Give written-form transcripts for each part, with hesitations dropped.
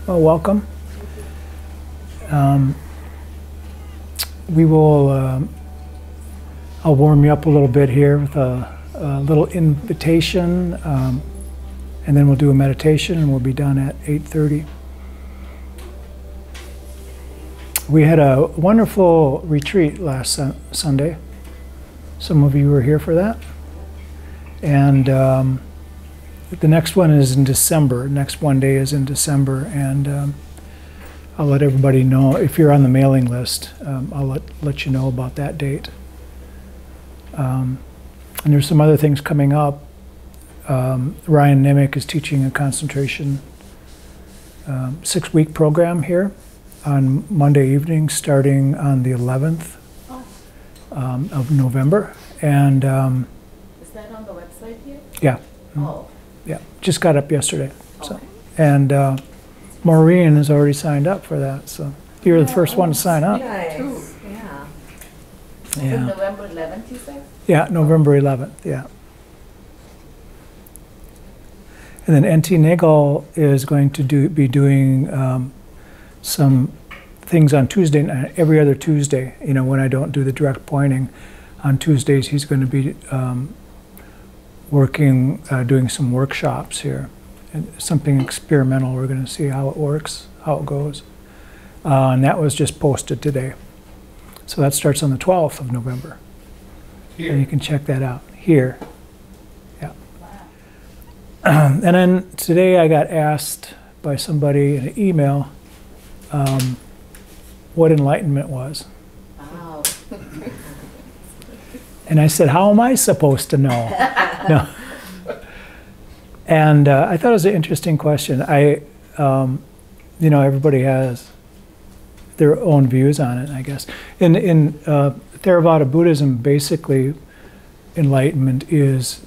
Well, welcome. We will, I'll warm you up a little bit here with a little invitation, and then we'll do a meditation, and we'll be done at 8:30. We had a wonderful retreat last Sunday. Some of you were here for that. And the next one is in December. Next one day is in December, and I'll let everybody know. If you're on the mailing list, I'll let you know about that date. And there's some other things coming up. Ryan Nemick is teaching a concentration 6-week program here on Monday evening, starting on the 11th of November. And is that on the website here? yeah. Oh. Yeah, just got up yesterday. So, Okay. and Maureen has already signed up for that. So you're the first one to sign up. Nice. Yeah. Yeah. November 11th, you said? Yeah, November 11th. Yeah. And then N.T. Nagel is going to be doing some things on Tuesday night, every other Tuesday. You know, when I don't do the direct pointing, on Tuesdays he's going to be working, doing some workshops here, and something experimental. We're going to see how it works, how it goes, and that was just posted today. So that starts on the 12th of November, and you can check that out here. Yeah. And then today I got asked by somebody in an email what enlightenment was. Wow. And I said, how am I supposed to know? No. And I thought it was an interesting question. You know, everybody has their own views on it, I guess. In Theravada Buddhism, basically, enlightenment is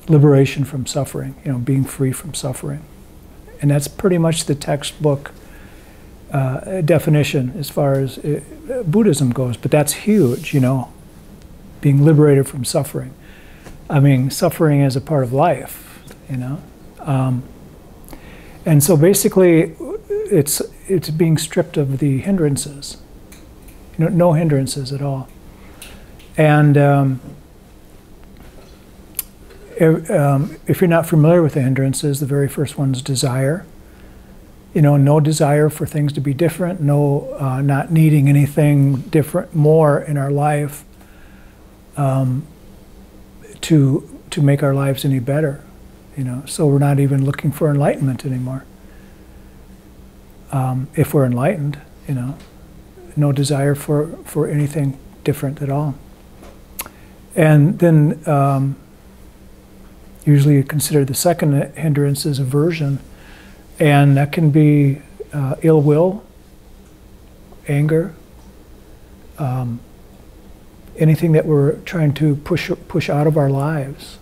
liberation from suffering, you know, being free from suffering. And that's pretty much the textbook definition as far as Buddhism goes. But that's huge, you know, being liberated from suffering. I mean, suffering is a part of life, you know. And so basically, it's being stripped of the hindrances, you know, no hindrances at all. And if you're not familiar with the hindrances, the very first one's desire. You know, no desire for things to be different, no not needing anything different, more in our life to make our lives any better. You know, so we're not even looking for enlightenment anymore. If we're enlightened, you know, no desire for anything different at all. And then usually you consider the second hindrance as aversion, and that can be ill will, anger, anything that we're trying to push out of our lives.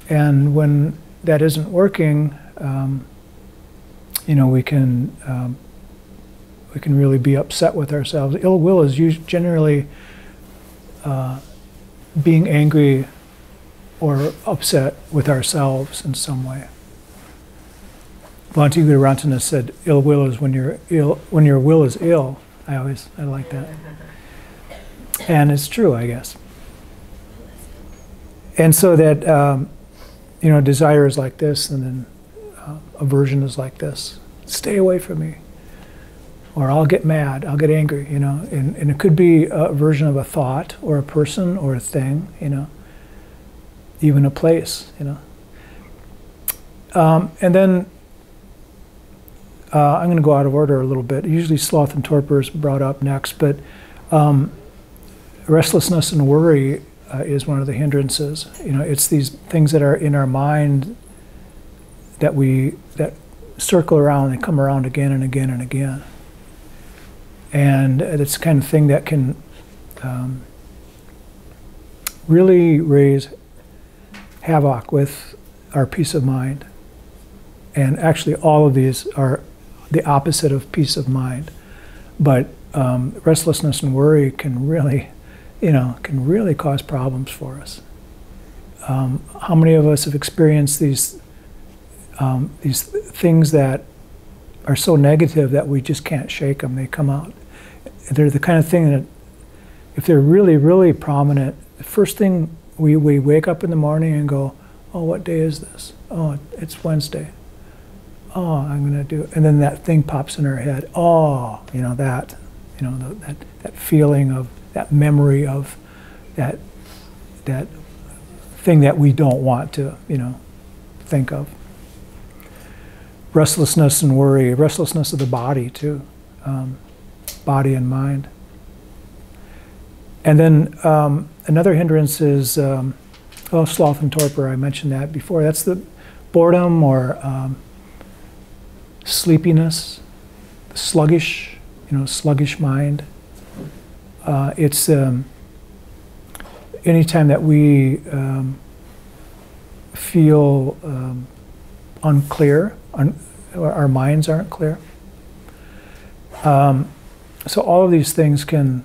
And when that isn't working, you know, we can really be upset with ourselves. Ill will is generally being angry or upset with ourselves in some way. Bhante said, "Ill will is when your will is ill." I like that, and it's true, I guess. And so that you know, desire is like this, and then aversion is like this. Stay away from me, or I'll get mad, I'll get angry. You know, and it could be a version of a thought, or a person, or a thing. You know, even a place. You know, and then. I'm going to go out of order a little bit. Usually sloth and torpor is brought up next, but restlessness and worry is one of the hindrances. You know, it's these things that are in our mind that circle around and come around again and again and again. And it's the kind of thing that can really raise havoc with our peace of mind. And actually all of these are the opposite of peace of mind. But restlessness and worry can really, you know, can really cause problems for us. How many of us have experienced these things that are so negative that we just can't shake them. They come out. They're the kind of thing that, if they're really, really prominent, the first thing we wake up in the morning and go, oh, what day is this? Oh, it's Wednesday. Oh, I'm going to do it. And then that thing pops in our head. Oh, that feeling of, that memory of that thing that we don't want to, think of. Restlessness and worry, restlessness of the body too, body and mind. And then another hindrance is sloth and torpor. I mentioned that before. That's the boredom or sleepiness, sluggish, sluggish mind. It's anytime that we feel unclear, our minds aren't clear. So all of these things can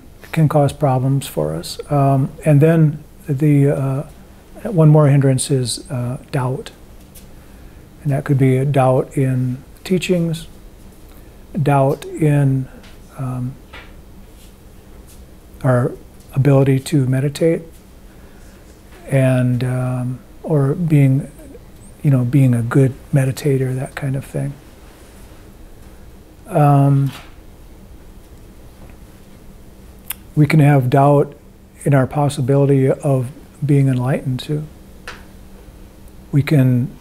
cause problems for us. And then one more hindrance is doubt. And that could be a doubt in teachings, doubt in our ability to meditate, and or being a good meditator, that kind of thing. We can have doubt in our possibility of being enlightened too. We can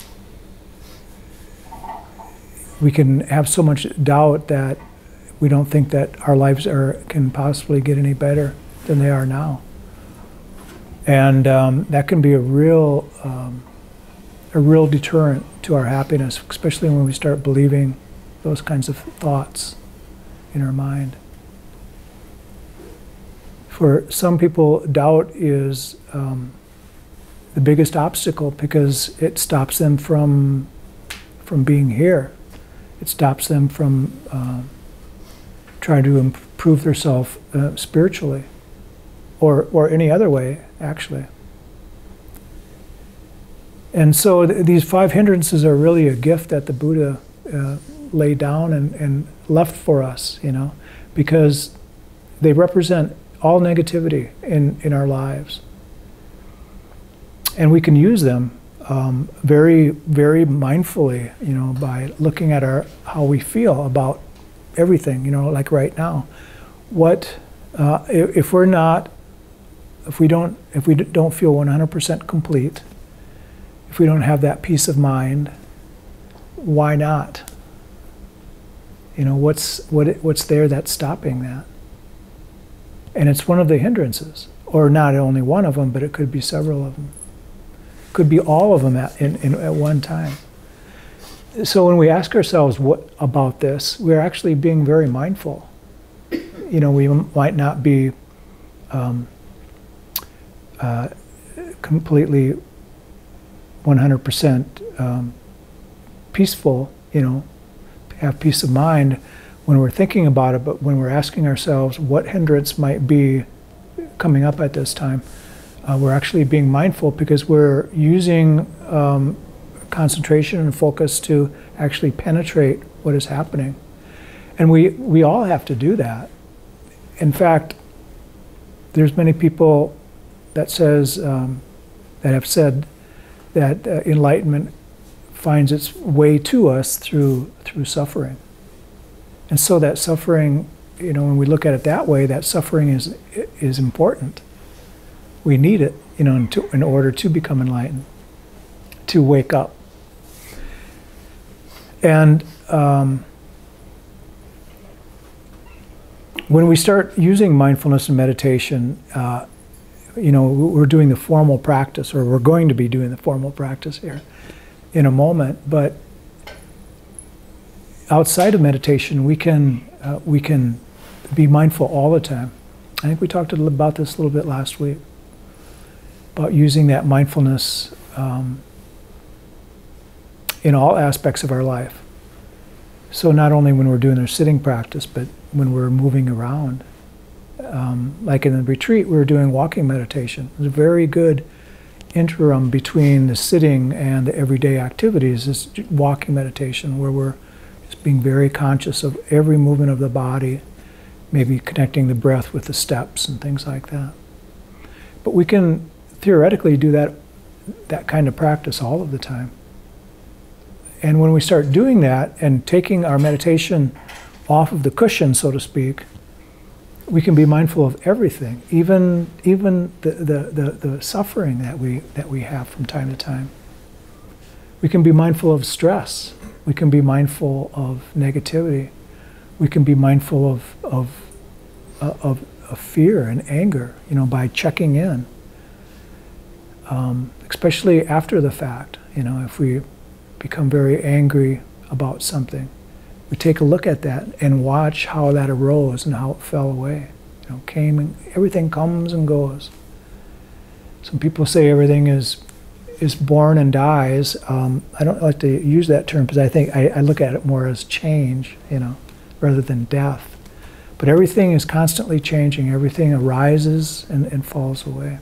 have so much doubt that we don't think that our lives can possibly get any better than they are now. And that can be a real deterrent to our happiness, especially when we start believing those kinds of thoughts in our mind. For some people, doubt is the biggest obstacle because it stops them from being here. It stops them from trying to improve themselves spiritually, or any other way, actually. And so these 5 hindrances are really a gift that the Buddha laid down and left for us, because they represent all negativity in our lives. And we can use them very, very mindfully, by looking at how we feel about everything, like right now. If we don't feel 100% complete, if we don't have that peace of mind, why not? What's there that's stopping that? And it's one of the hindrances, or not only one of them, but it could be several of them. It could be all of them at one time. So when we ask ourselves what about this, we're actually being very mindful. We might not be completely 100% peaceful, have peace of mind when we're thinking about it, but when we're asking ourselves what hindrance might be coming up at this time, we're actually being mindful because we're using concentration and focus to actually penetrate what is happening. And we all have to do that. In fact, there's many people that have said that enlightenment finds its way to us through suffering. And so that suffering, when we look at it that way, that suffering is important. We need it, in order to become enlightened, to wake up. And when we start using mindfulness and meditation, we're doing the formal practice, or we're going to be doing the formal practice here in a moment. But outside of meditation, we can be mindful all the time. I think we talked about this a little bit last week, about using that mindfulness in all aspects of our life. So not only when we're doing our sitting practice, but when we're moving around. Like in the retreat, we were doing walking meditation. It was a very good interim between the sitting and the everyday activities, is walking meditation, where we're just being very conscious of every movement of the body, maybe connecting the breath with the steps and things like that. But we can theoretically do that kind of practice all of the time. And when we start doing that and taking our meditation off of the cushion, so to speak, we can be mindful of everything, even the suffering that we have from time to time. We can be mindful of stress. We can be mindful of negativity. We can be mindful of fear and anger, by checking in. Especially after the fact, if we become very angry about something, we take a look at that and watch how that arose and how it fell away. Everything comes and goes. Some people say everything is born and dies. I don't like to use that term because I think I look at it more as change, rather than death. But everything is constantly changing. Everything arises and falls away.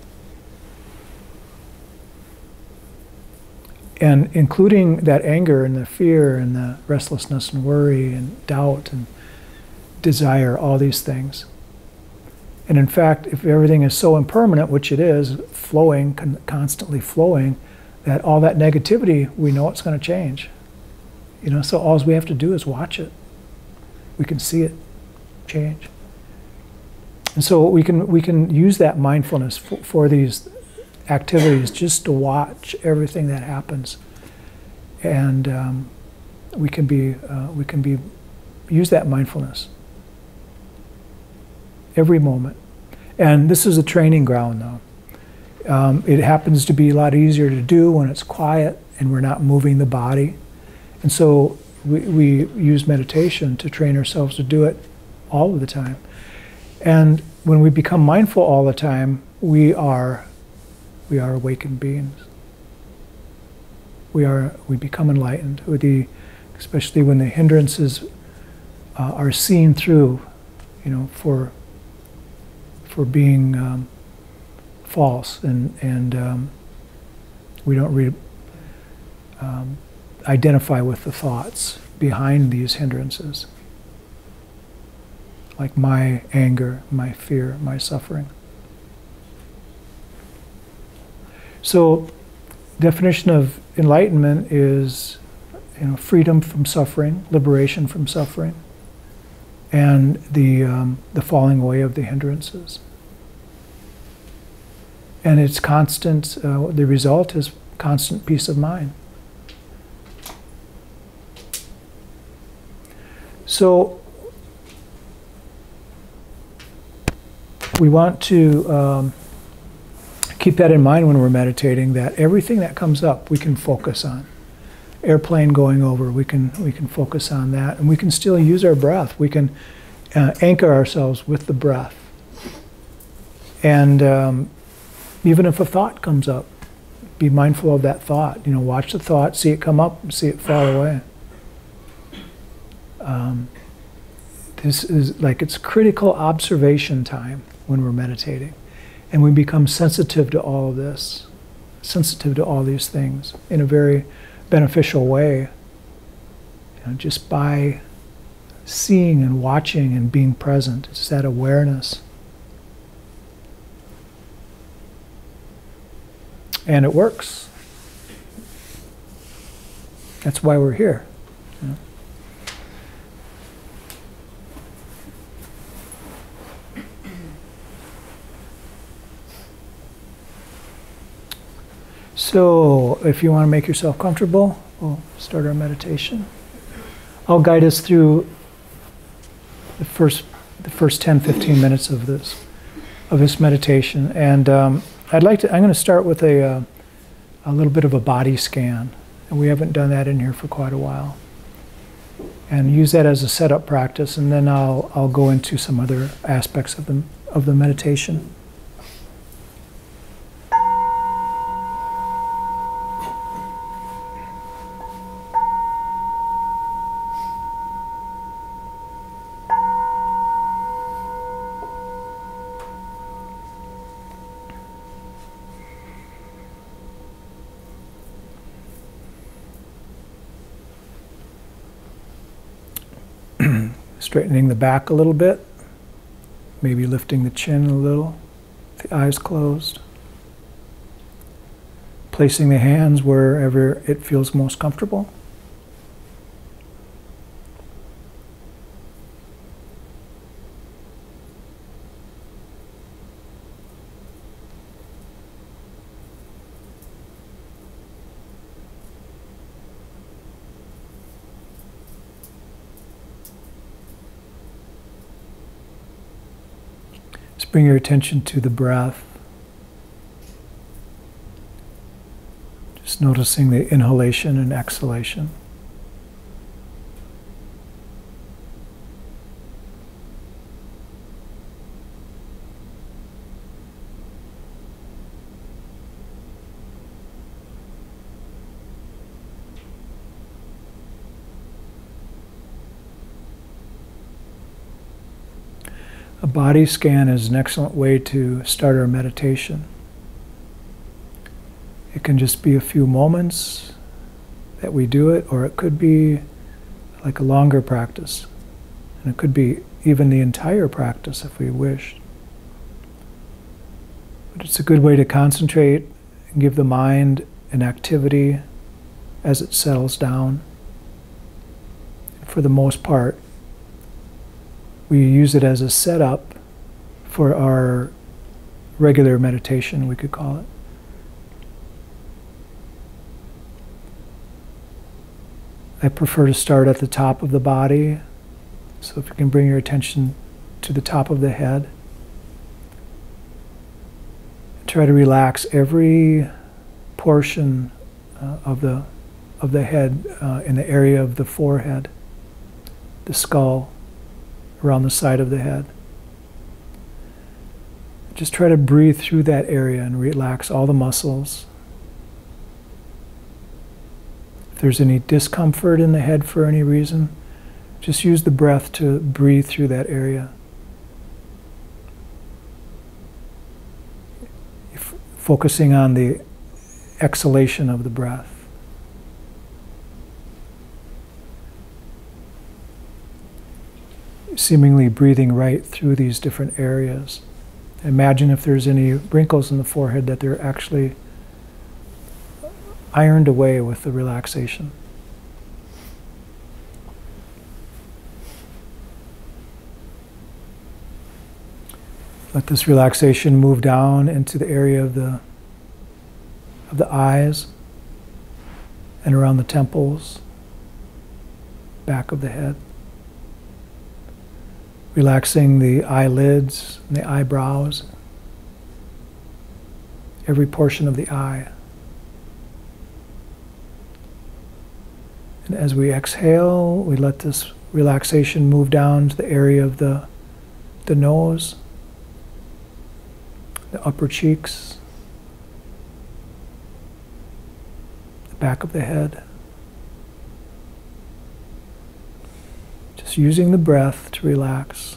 And including that anger and the fear and the restlessness and worry and doubt and desire, all these things. And in fact, if everything is so impermanent, which it is, flowing, constantly flowing, that all that negativity, we know it's going to change. So all we have to do is watch it. We can see it change. And so we can use that mindfulness for these activities, just to watch everything that happens, and we can use that mindfulness every moment. And this is a training ground, though. It happens to be a lot easier to do when it's quiet and we're not moving the body, and so we use meditation to train ourselves to do it all of the time. And when we become mindful all the time, we are awakened beings. We become enlightened, especially when the hindrances are seen through, for being false, and we don't identify with the thoughts behind these hindrances, like my anger, my fear, my suffering. So, definition of enlightenment is, freedom from suffering, liberation from suffering, and the falling away of the hindrances. And it's constant. The result is constant peace of mind. So, we want to keep that in mind when we're meditating, that everything that comes up we can focus on. Airplane going over, we can focus on that, and we can still use our breath. We can anchor ourselves with the breath. And even if a thought comes up, be mindful of that thought. Watch the thought, see it come up, see it fall away. This is like, it's critical observation time when we're meditating. And we become sensitive to all of this, sensitive to all these things in a very beneficial way, just by seeing and watching and being present. It's that awareness. And it works. That's why we're here. So, if you want to make yourself comfortable, we'll start our meditation. I'll guide us through the first 10-15 minutes of this meditation, and I'm going to start with a little bit of a body scan, and we haven't done that in here for quite a while, and use that as a setup practice, and then I'll go into some other aspects of the meditation. Straightening the back a little bit, maybe lifting the chin a little, the eyes closed. Placing the hands wherever it feels most comfortable. Just bring your attention to the breath. Just noticing the inhalation and exhalation. A body scan is an excellent way to start our meditation. It can just be a few moments that we do it, or it could be like a longer practice. And it could be even the entire practice if we wish. But it's a good way to concentrate and give the mind an activity as it settles down. For the most part, we use it as a setup for our regular meditation, we could call it. I prefer to start at the top of the body, so if you can bring your attention to the top of the head. Try to relax every portion of the head in the area of the forehead, the skull, around the side of the head. Just try to breathe through that area and relax all the muscles. If there's any discomfort in the head for any reason, just use the breath to breathe through that area. Focusing on the exhalation of the breath. Seemingly breathing right through these different areas. Imagine if there's any wrinkles in the forehead that they're actually ironed away with the relaxation. Let this relaxation move down into the area of the eyes and around the temples, back of the head. Relaxing the eyelids and the eyebrows, every portion of the eye. And as we exhale, we let this relaxation move down to the area of the nose, the upper cheeks, the back of the head. Just using the breath to relax.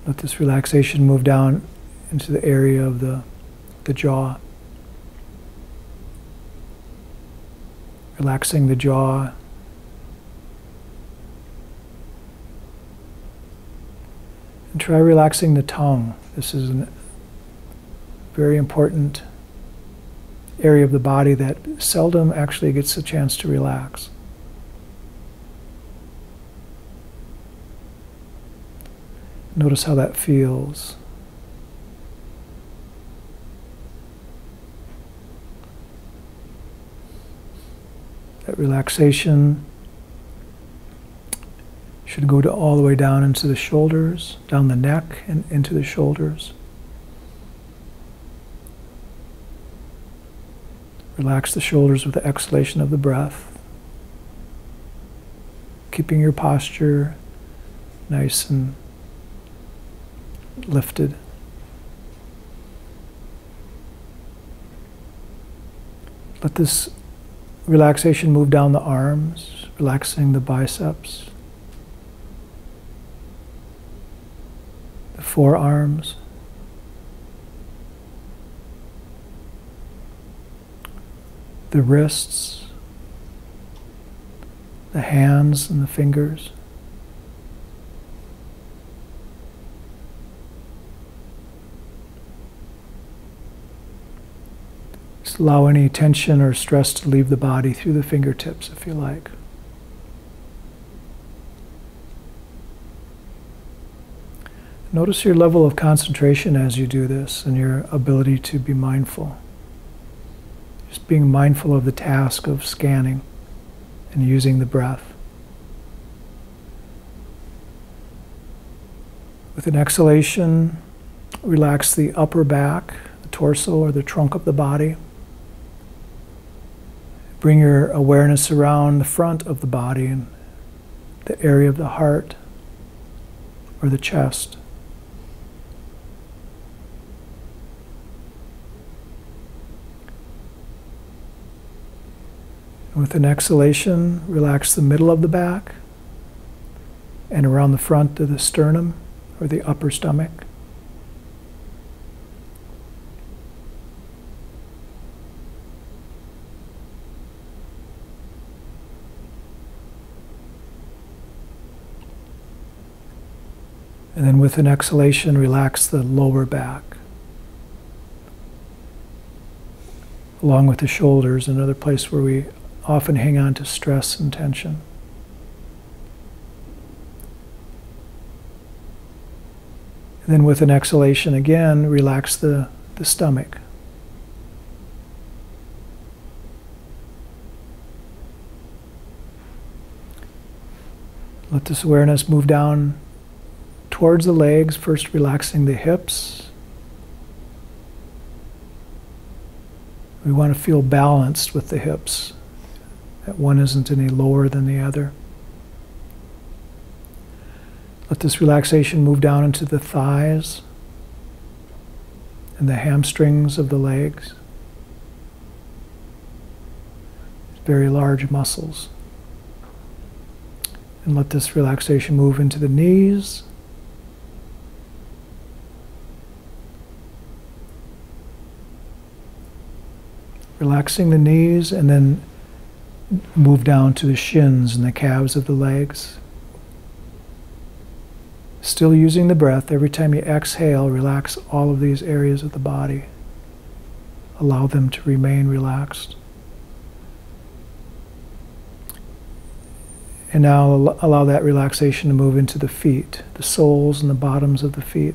Let this relaxation move down into the area of the jaw. Relaxing the jaw. And try relaxing the tongue. This is a very important area of the body that seldom actually gets a chance to relax. Notice how that feels. That relaxation should go all the way down into the shoulders, down the neck and into the shoulders. Relax the shoulders with the exhalation of the breath, keeping your posture nice and lifted. Let this relaxation move down the arms, relaxing the biceps, the forearms, the wrists, the hands and the fingers. Just allow any tension or stress to leave the body through the fingertips if you like. Notice your level of concentration as you do this and your ability to be mindful. Just being mindful of the task of scanning and using the breath. With an exhalation, relax the upper back, the torso or the trunk of the body. Bring your awareness around the front of the body and the area of the heart or the chest. With an exhalation, relax the middle of the back and around the front of the sternum or the upper stomach. And then with an exhalation, relax the lower back, along with the shoulders, another place where we often hang on to stress and tension. And then with an exhalation again, relax the stomach. Let this awareness move down towards the legs, first relaxing the hips. We want to feel balanced with the hips, that one isn't any lower than the other. Let this relaxation move down into the thighs and the hamstrings of the legs. Very large muscles. And let this relaxation move into the knees. Relaxing the knees and then move down to the shins and the calves of the legs. Still using the breath, every time you exhale, relax all of these areas of the body. Allow them to remain relaxed. And now allow that relaxation to move into the feet, the soles and the bottoms of the feet,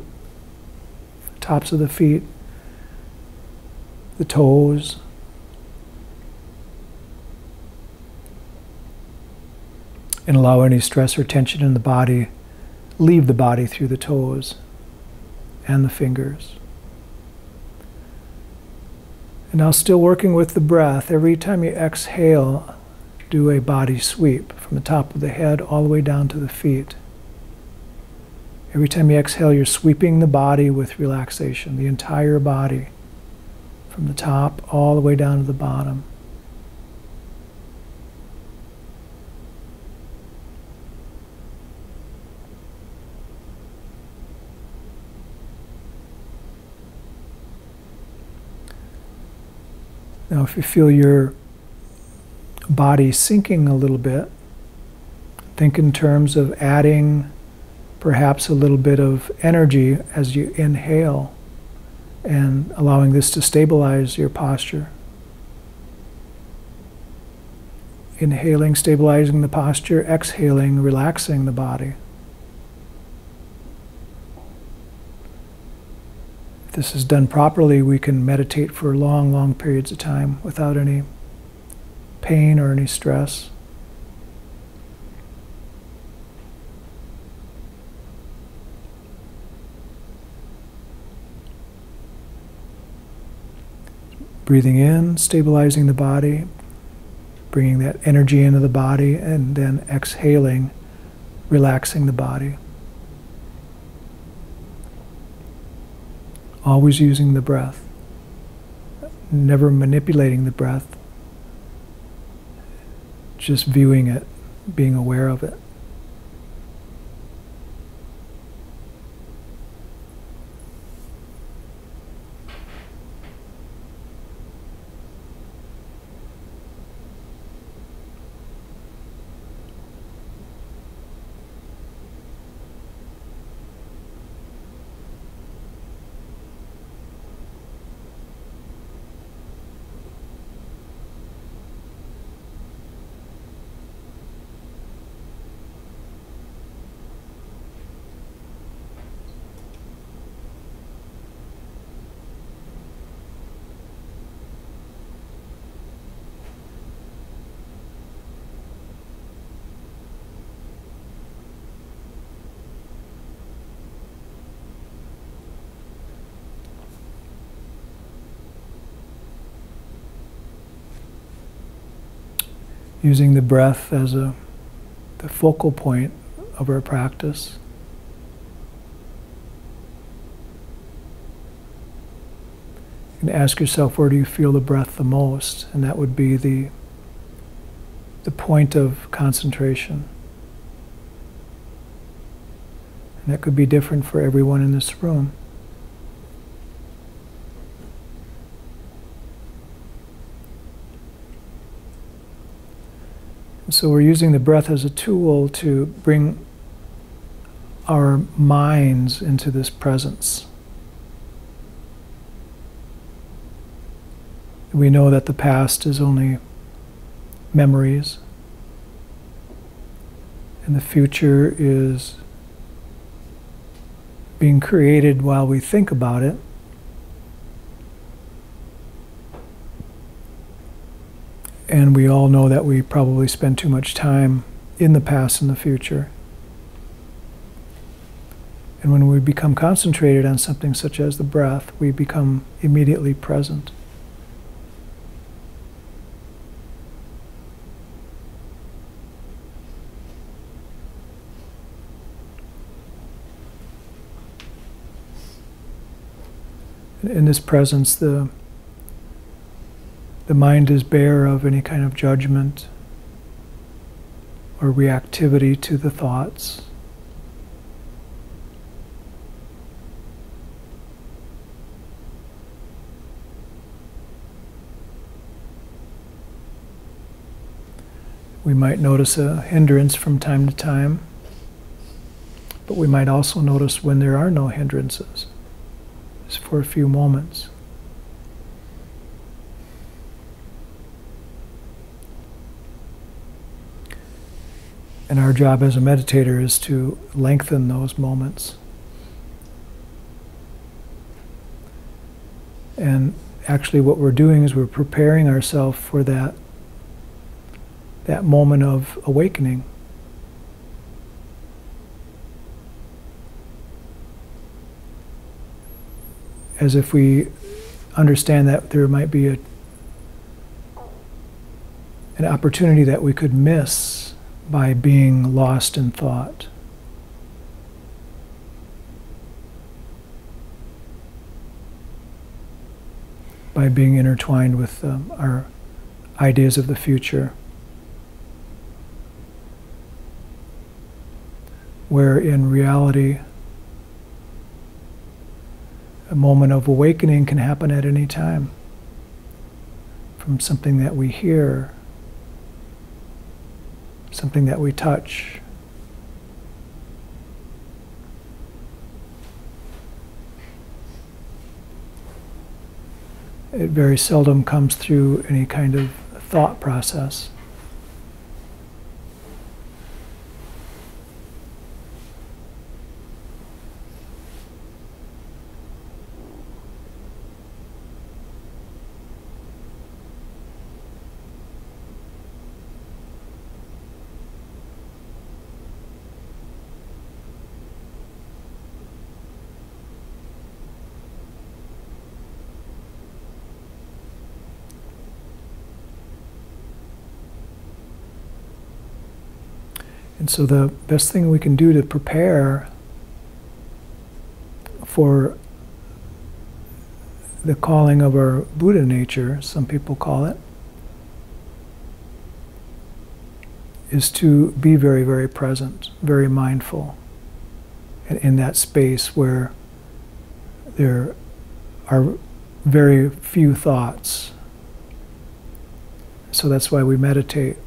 the tops of the feet, the toes. And allow any stress or tension in the body, leave the body through the toes and the fingers. And now still working with the breath, every time you exhale, do a body sweep from the top of the head all the way down to the feet. Every time you exhale, you're sweeping the body with relaxation, the entire body, from the top all the way down to the bottom. Now, if you feel your body sinking a little bit, think in terms of adding perhaps a little bit of energy as you inhale and allowing this to stabilize your posture. Inhaling, stabilizing the posture, exhaling, relaxing the body. If this is done properly, we can meditate for long, long periods of time without any pain or any stress. Breathing in, stabilizing the body, bringing that energy into the body, and then exhaling, relaxing the body. Always using the breath, never manipulating the breath, just viewing it, being aware of it. using the breath as the focal point of our practice. And ask yourself, where do you feel the breath the most? And that would be the point of concentration. And that could be different for everyone in this room. And so we're using the breath as a tool to bring our minds into this presence. We know that the past is only memories, and the future is being created while we think about it. And we all know that we probably spend too much time in the past and the future. And when we become concentrated on something such as the breath, we become immediately present. In this presence, the mind is bare of any kind of judgment or reactivity to the thoughts. We might notice a hindrance from time to time, but we might also notice when there are no hindrances. For a few moments. And our job as a meditator is to lengthen those moments. And actually what we're doing is we're preparing ourselves for that moment of awakening. As if we understand that there might be an opportunity that we could miss by being lost in thought. By being intertwined with our ideas of the future. Where in reality, a moment of awakening can happen at any time, from something that we hear, something that we touch. It very seldom comes through any kind of thought process. And so the best thing we can do to prepare for the calling of our Buddha nature, some people call it, is to be very, very present, very mindful, and in that space where there are very few thoughts. So that's why we meditate.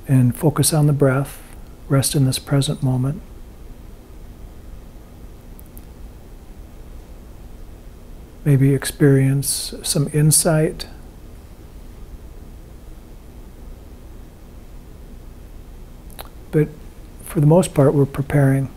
And focus on the breath, rest in this present moment. Maybe experience some insight. But for the most part, we're preparing.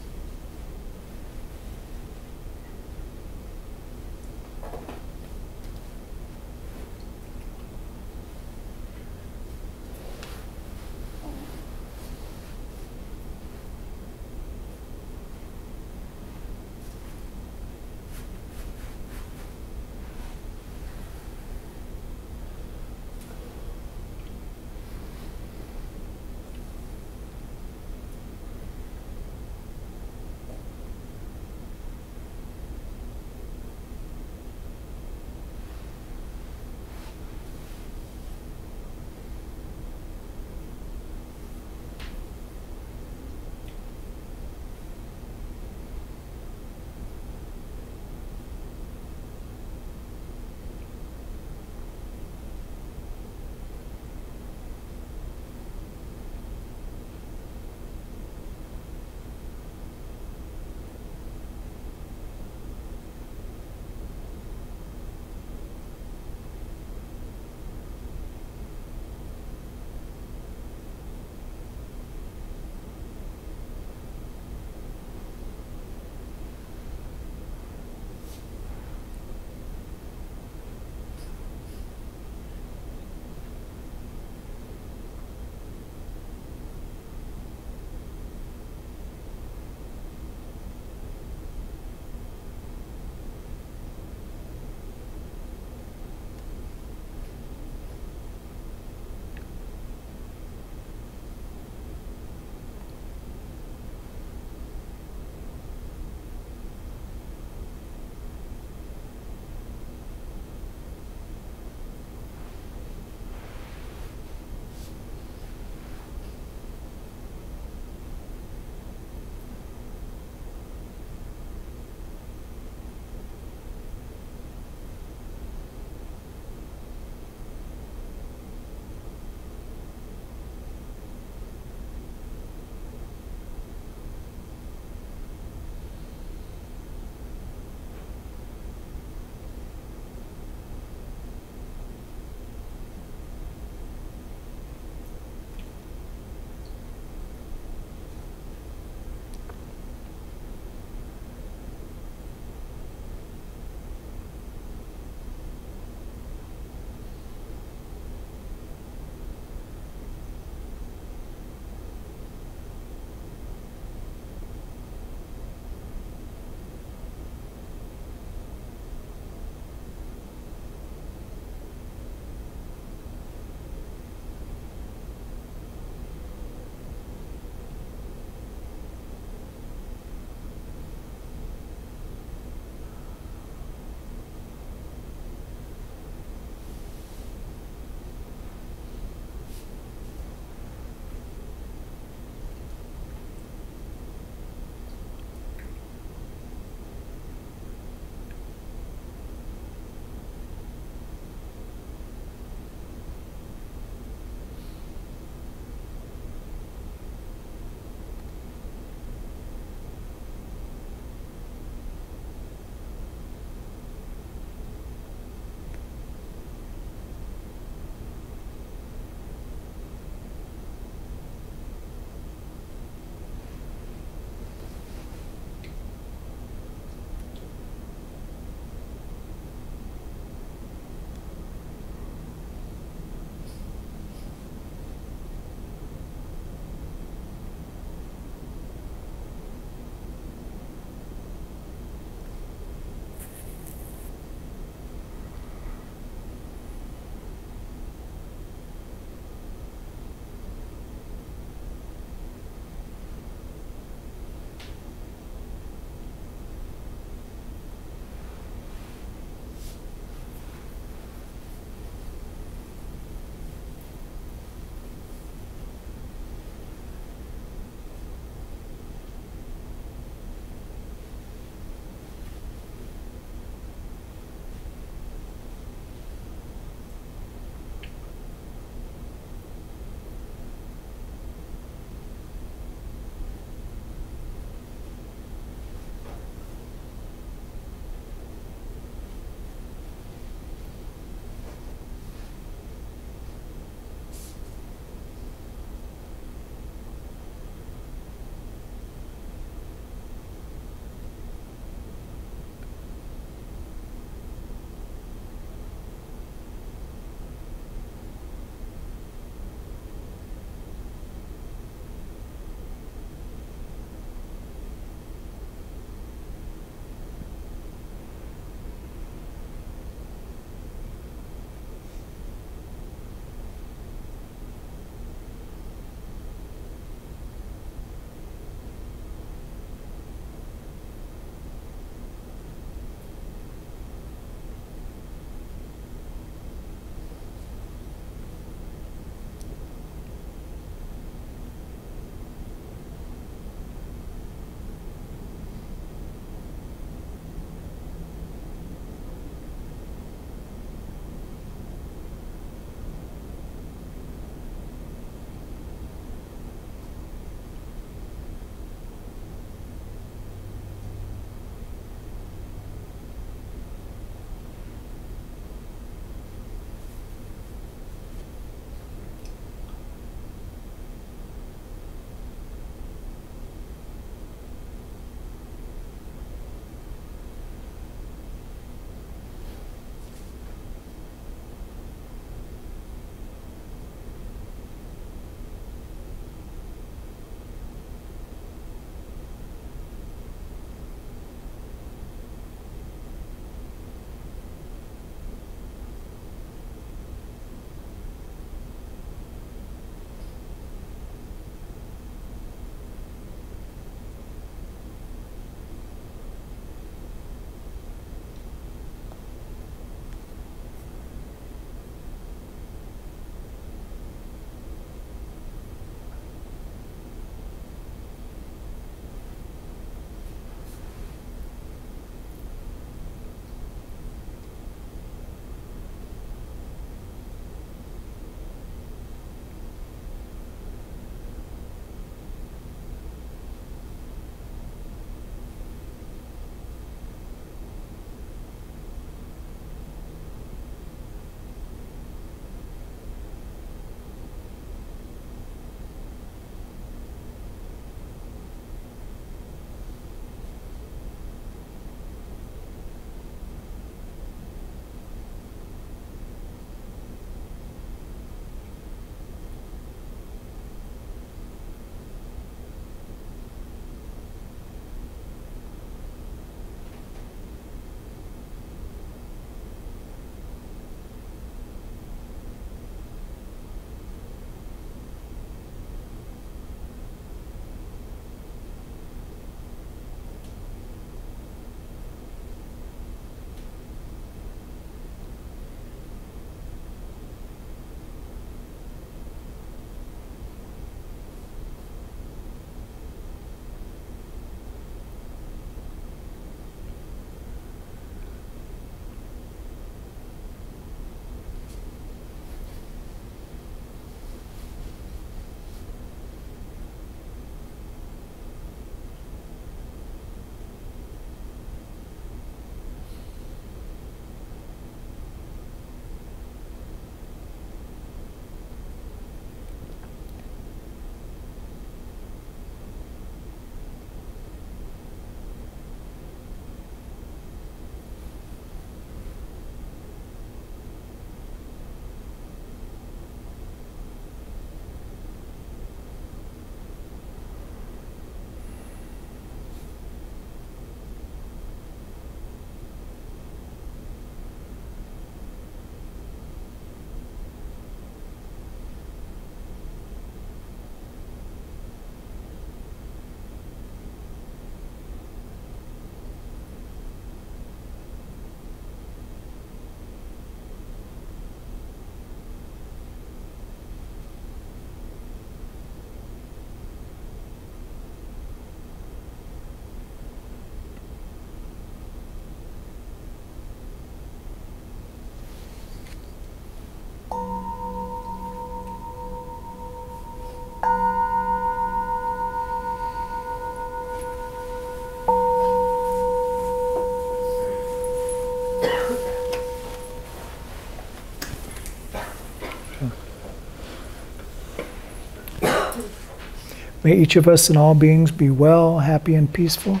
May each of us and all beings be well, happy, and peaceful.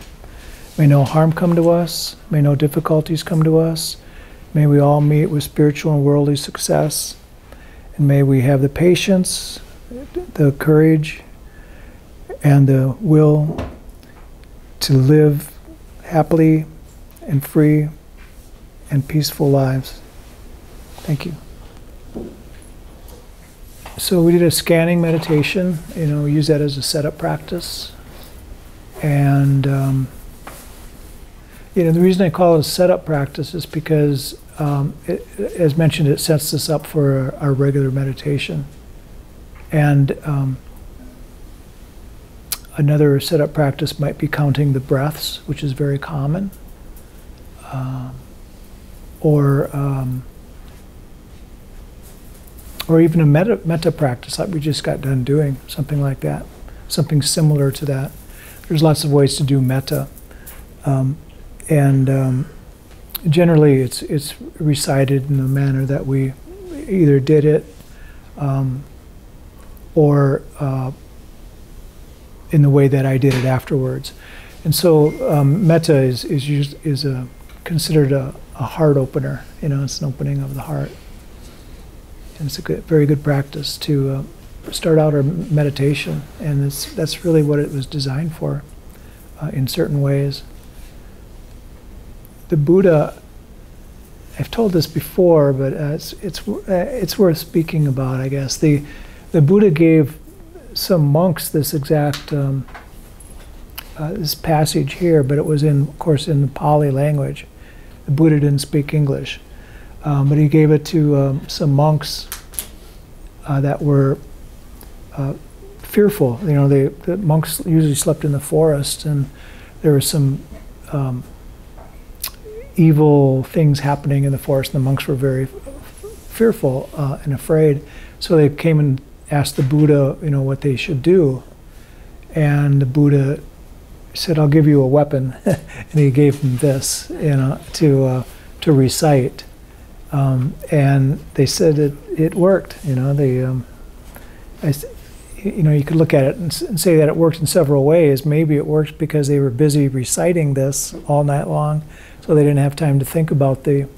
May no harm come to us. May no difficulties come to us. May we all meet with spiritual and worldly success. And may we have the patience, the courage, and the will to live happily and free and peaceful lives. Thank you. So we did a scanning meditation. We use that as a setup practice. And the reason I call it a setup practice is because, as mentioned, it sets us up for our regular meditation. And another setup practice might be counting the breaths, which is very common. Or even a metta practice like we just got done doing, something like that, something similar to that. There's lots of ways to do metta. Generally it's recited in the manner that we either did it or in the way that I did it afterwards. And so metta is considered a heart opener. It's an opening of the heart. And it's a very good practice to start out our meditation, and that's really what it was designed for in certain ways. The Buddha, I've told this before, but it's worth speaking about, I guess. The Buddha gave some monks this exact this passage here, but it was of course in the Pali language. The Buddha didn't speak English. But he gave it to some monks that were fearful. The monks usually slept in the forest, and there were some evil things happening in the forest, and the monks were very fearful and afraid. So they came and asked the Buddha, what they should do. And the Buddha said, "I'll give you a weapon," and he gave them this, to recite. And they said it worked. You could look at it and say that it worked in several ways. Maybe it worked because they were busy reciting this all night long, so they didn't have time to think about the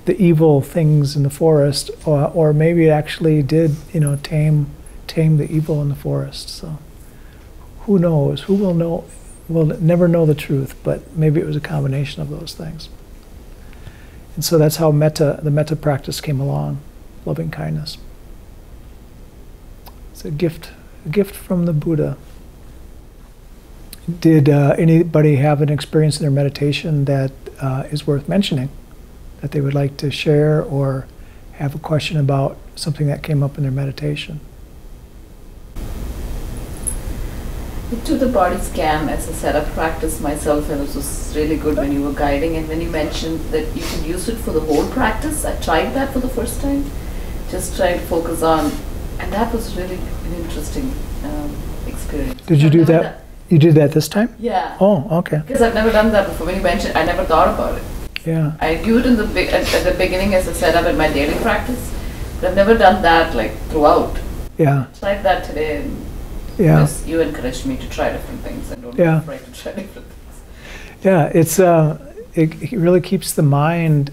evil things in the forest, or maybe it actually did, tame the evil in the forest. So who knows? Who will know? We'll never know the truth, but maybe it was a combination of those things. And so that's how the metta practice came along, loving kindness. It's a gift from the Buddha. Did anybody have an experience in their meditation that is worth mentioning, that they would like to share, or have a question about something that came up in their meditation? I took the body scan as a setup practice myself, and it was really good when you were guiding, and when you mentioned that you could use it for the whole practice. I tried that for the first time, just trying to focus on, and that was really an interesting experience. Did you do that? You did that this time? Yeah. Oh, okay. Because I've never done that before. When you mentioned, I never thought about it. Yeah. I do it at the beginning as a setup in my daily practice, but I've never done that throughout. Yeah. I tried that today. And yeah. You encouraged me to try different things, and don't be afraid to try different things. Yeah, it really keeps the mind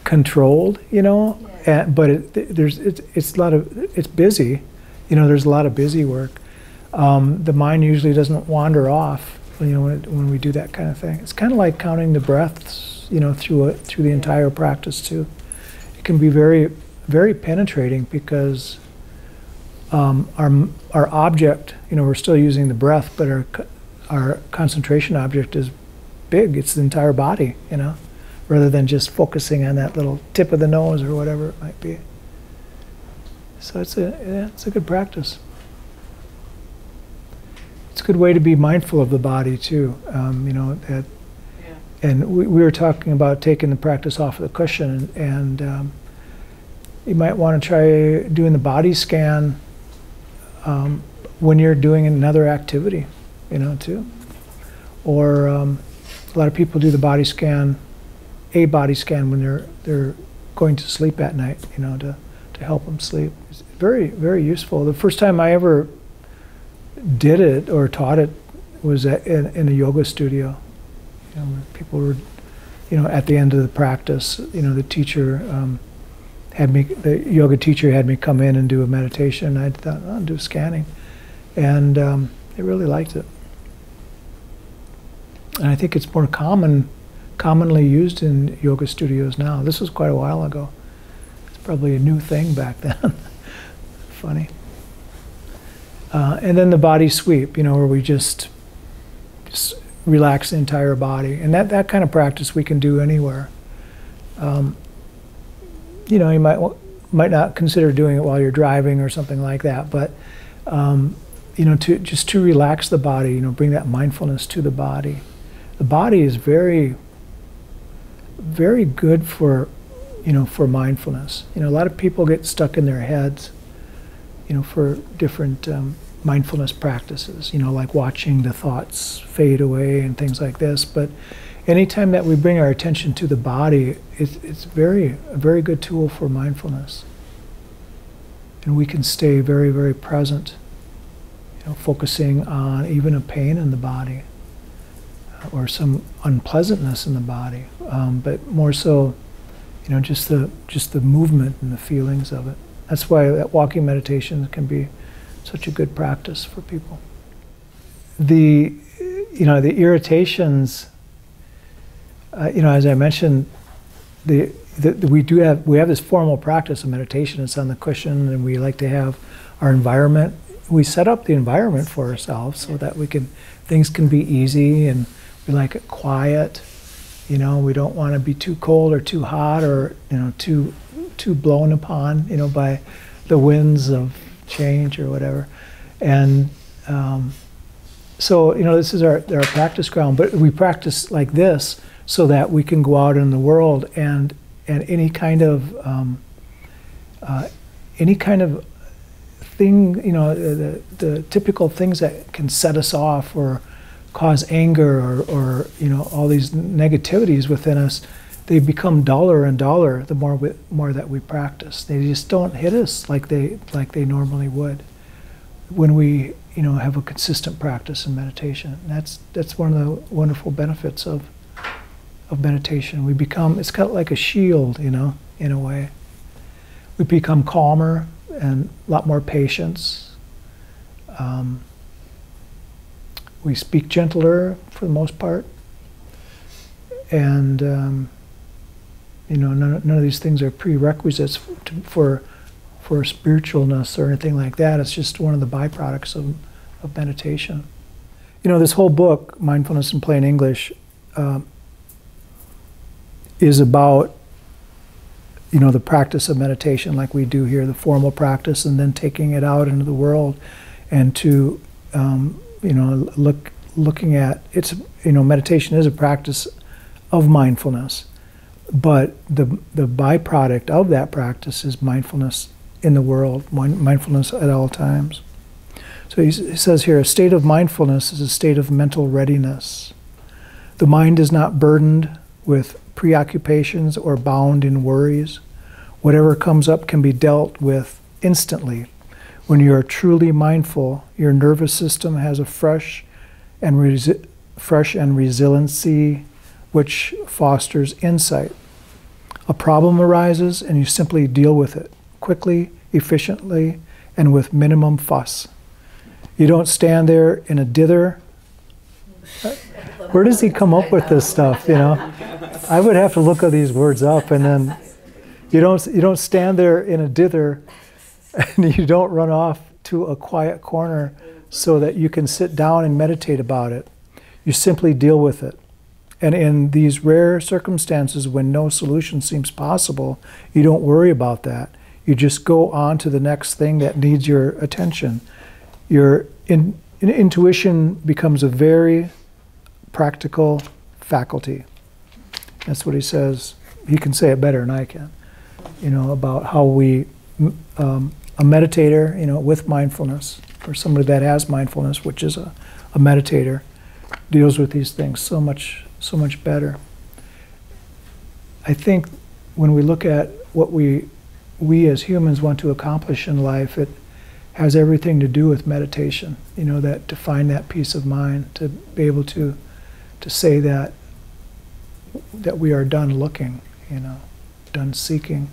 controlled, Yeah. but it's busy, there's a lot of busy work. The mind usually doesn't wander off, when we do that kind of thing. It's kind of like counting the breaths, through the entire practice too. It can be very, very penetrating because our object, we're still using the breath, but our concentration object is big. It's the entire body, rather than just focusing on that little tip of the nose or whatever it might be. So it's a good practice. It's a good way to be mindful of the body too. Yeah. And we were talking about taking the practice off of the cushion, and you might want to try doing the body scan when you're doing another activity, too. Or a lot of people do the body scan, when they're going to sleep at night, to help them sleep. It's very, very useful. The first time I ever did it or taught it was in a yoga studio. You know, where people were, you know, at the end of the practice, you know, the yoga teacher had me come in and do a meditation. I thought, I'll do scanning, and they really liked it. And I think it's more commonly used in yoga studios now. This was quite a while ago. It's probably a new thing back then. Funny. And then the body sweep, you know, where we just relax the entire body. And that kind of practice we can do anywhere. You know, you might not consider doing it while you're driving or something like that, but you know, to relax the body, you know, bring that mindfulness to the body. The body is very, very good for, you know, for mindfulness. You know, a lot of people get stuck in their heads, you know, for different mindfulness practices, you know, like watching the thoughts fade away and things like this. But anytime that we bring our attention to the body, it's a very good tool for mindfulness. And we can stay very, very present, you know, focusing on even a pain in the body or some unpleasantness in the body, but more so, you know, just the movement and the feelings of it. That's why that walking meditation can be such a good practice for people. The irritations, you know, as I mentioned, we have this formal practice of meditation. It's on the cushion, and we like to have our environment. We set up the environment for ourselves so that things can be easy, and we like it quiet. You know, we don't want to be too cold or too hot, or, you know, too blown upon, you know, by the winds of change or whatever. And so, you know, this is our practice ground, but we practice like this so that we can go out in the world and any kind of thing, you know, the typical things that can set us off or cause anger or you know, all these negativities within us, they become duller and duller the more that we practice. They just don't hit us like they normally would when we, you know, have a consistent practice in meditation. And that's one of the wonderful benefits of meditation. It's kind of like a shield, you know, in a way. We become calmer and a lot more patience. We speak gentler for the most part, and you know, none of these things are prerequisites for spiritualness or anything like that. It's just one of the byproducts of meditation. You know, this whole book, Mindfulness in Plain English, is about, you know, the practice of meditation like we do here, the formal practice, and then taking it out into the world and to you know, looking at it's, you know, meditation is a practice of mindfulness, but the byproduct of that practice is mindfulness in the world, mindfulness at all times. So he says here, a state of mindfulness is a state of mental readiness. The mind is not burdened with preoccupations or bound in worries. Whatever comes up can be dealt with instantly. When you are truly mindful, your nervous system has a fresh and resiliency which fosters insight. A problem arises and you simply deal with it quickly, efficiently, and with minimum fuss. You don't stand there in a dither. Where does he come up with this stuff, you know? I would have to look at these words up, and then you don't stand there in a dither, and you don't run off to a quiet corner so that you can sit down and meditate about it. You simply deal with it. And in these rare circumstances when no solution seems possible, you don't worry about that. You just go on to the next thing that needs your attention. Your intuition becomes a very practical faculty. That's what he says. He can say it better than I can, you know, about how we a meditator, you know, with mindfulness, or somebody that has mindfulness, which is a meditator, deals with these things so much better. I think when we look at what we as humans want to accomplish in life, it has everything to do with meditation. You know, that to find that peace of mind, to be able to say that we are done looking, you know, done seeking.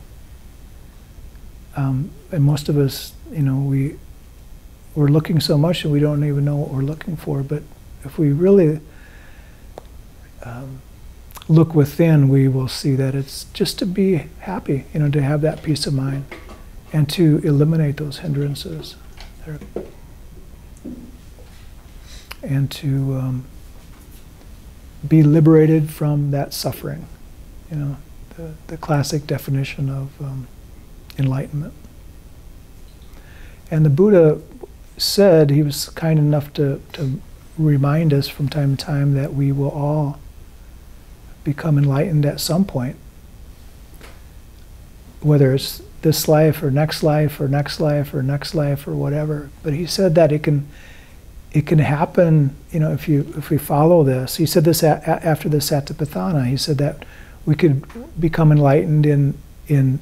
And most of us, you know, we're looking so much and we don't even know what we're looking for. But if we really look within, we will see that it's just to be happy, you know, to have that peace of mind and to eliminate those hindrances and to be liberated from that suffering, you know, the classic definition of enlightenment. And the Buddha said, he was kind enough to remind us from time to time that we will all become enlightened at some point, whether it's this life or next life or next life or next life or whatever. But he said that it can happen, you know, if we follow this. He said this after the Satipatthana. He said that we could become enlightened in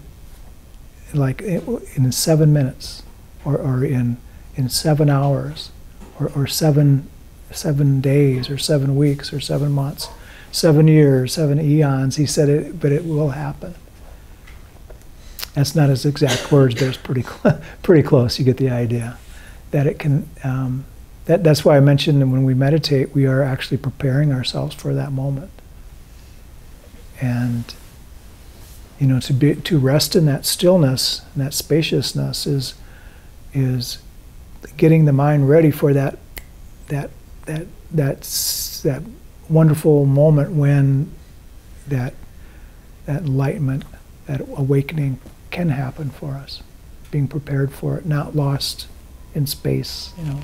7 minutes, or in 7 hours, or 7 days, or 7 weeks, or 7 months, 7 years, 7 eons. He said it, but it will happen. That's not his exact words, but it's pretty close. You get the idea that it can. That's why I mentioned that when we meditate, we are actually preparing ourselves for that moment. And you know, to rest in that stillness and that spaciousness is getting the mind ready for that wonderful moment when that enlightenment, that awakening can happen for us. Being prepared for it, not lost in space, you know,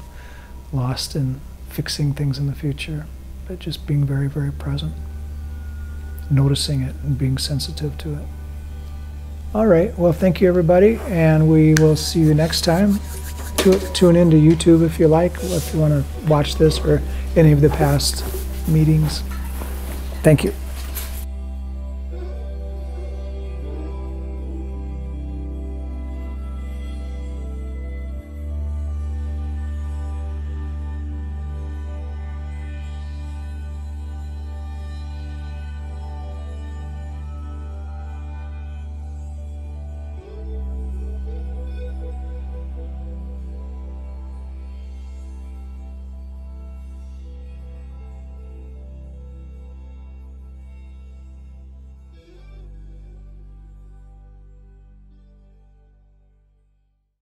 lost in fixing things in the future, but just being very, very present, noticing it and being sensitive to it. All right, well, thank you, everybody, and we will see you next time. Tune into YouTube if you like, if you want to watch this or any of the past meetings. Thank you.